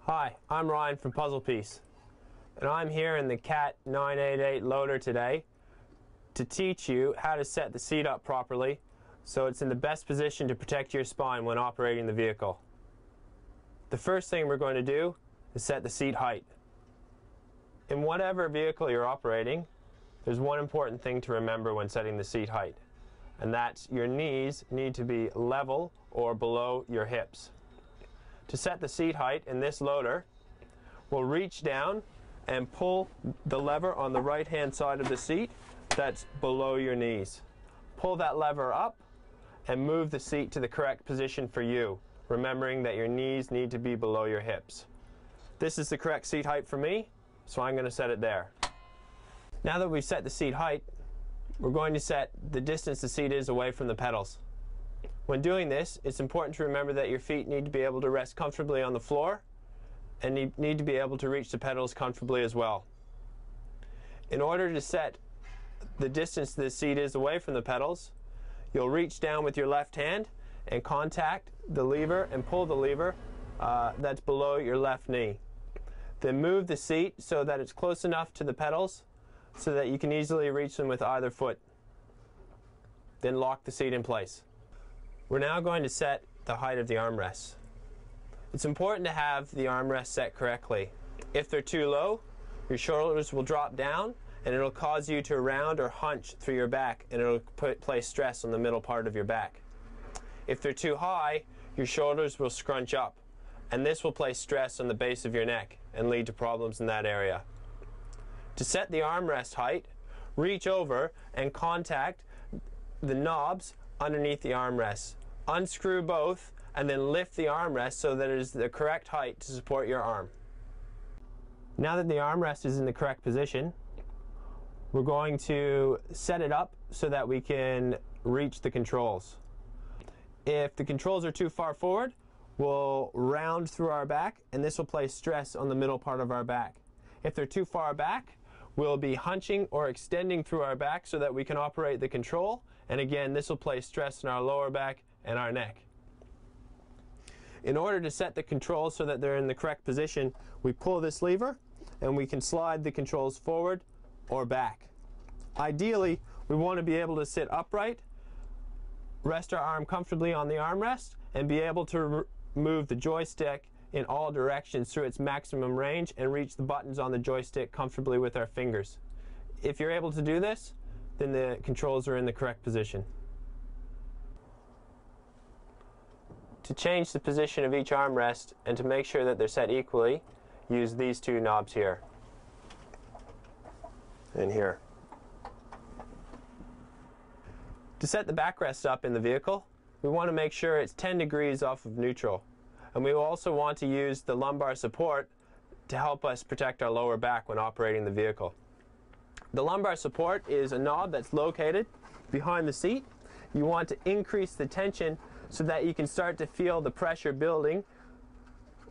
Hi, I'm Ryan from Puzzle Piece, and I'm here in the CAT 988 loader today to teach you how to set the seat up properly so it's in the best position to protect your spine when operating the vehicle. The first thing we're going to do is set the seat height. In whatever vehicle you're operating, there's one important thing to remember when setting the seat height, and that's your knees need to be level or below your hips. To set the seat height in this loader, we'll reach down and pull the lever on the right hand side of the seat that's below your knees. Pull that lever up and move the seat to the correct position for you, remembering that your knees need to be below your hips. This is the correct seat height for me, so I'm going to set it there. Now that we've set the seat height, we're going to set the distance the seat is away from the pedals. When doing this, it's important to remember that your feet need to be able to rest comfortably on the floor and need to be able to reach the pedals comfortably as well. In order to set the distance the seat is away from the pedals, you'll reach down with your left hand and contact the lever and pull the lever that's below your left knee. Then move the seat so that it's close enough to the pedals so that you can easily reach them with either foot. Then lock the seat in place. We're now going to set the height of the armrests. It's important to have the armrests set correctly. If they're too low, your shoulders will drop down and it'll cause you to round or hunch through your back, and it'll place stress on the middle part of your back. If they're too high, your shoulders will scrunch up, and this will place stress on the base of your neck and lead to problems in that area. To set the armrest height, reach over and contact the knobs underneath the armrests. Unscrew both and then lift the armrest so that it is the correct height to support your arm. Now that the armrest is in the correct position, we're going to set it up so that we can reach the controls. If the controls are too far forward, we'll round through our back, and this will place stress on the middle part of our back. If they're too far back, we'll be hunching or extending through our back so that we can operate the control, and again, this will place stress on our lower back and our neck. In order to set the controls so that they're in the correct position, we pull this lever and we can slide the controls forward or back. Ideally, we want to be able to sit upright, rest our arm comfortably on the armrest, and be able to move the joystick in all directions through its maximum range and reach the buttons on the joystick comfortably with our fingers. If you're able to do this, then the controls are in the correct position. To change the position of each armrest and to make sure that they're set equally, use these two knobs here and here. To set the backrest up in the vehicle, we want to make sure it's 10 degrees off of neutral. And we also want to use the lumbar support to help us protect our lower back when operating the vehicle. The lumbar support is a knob that's located behind the seat. You want to increase the tension so that you can start to feel the pressure building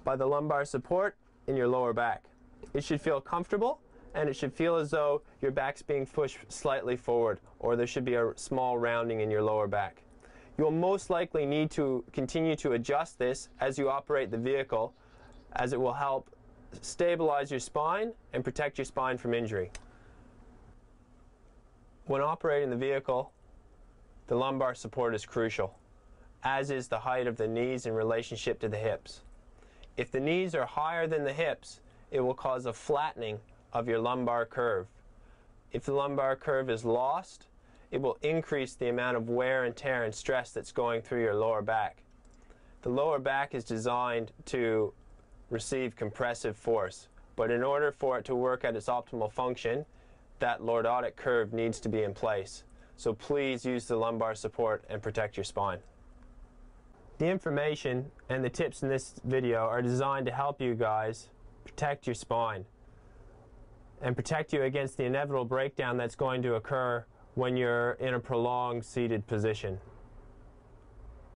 by the lumbar support in your lower back. It should feel comfortable, and it should feel as though your back's being pushed slightly forward, or there should be a small rounding in your lower back. You'll most likely need to continue to adjust this as you operate the vehicle, as it will help stabilize your spine and protect your spine from injury. When operating the vehicle, the lumbar support is crucial, as is the height of the knees in relationship to the hips. If the knees are higher than the hips, it will cause a flattening of your lumbar curve. If the lumbar curve is lost, it will increase the amount of wear and tear and stress that's going through your lower back. The lower back is designed to receive compressive force, but in order for it to work at its optimal function, that lordotic curve needs to be in place. So please use the lumbar support and protect your spine. The information and the tips in this video are designed to help you guys protect your spine and protect you against the inevitable breakdown that's going to occur when you're in a prolonged seated position.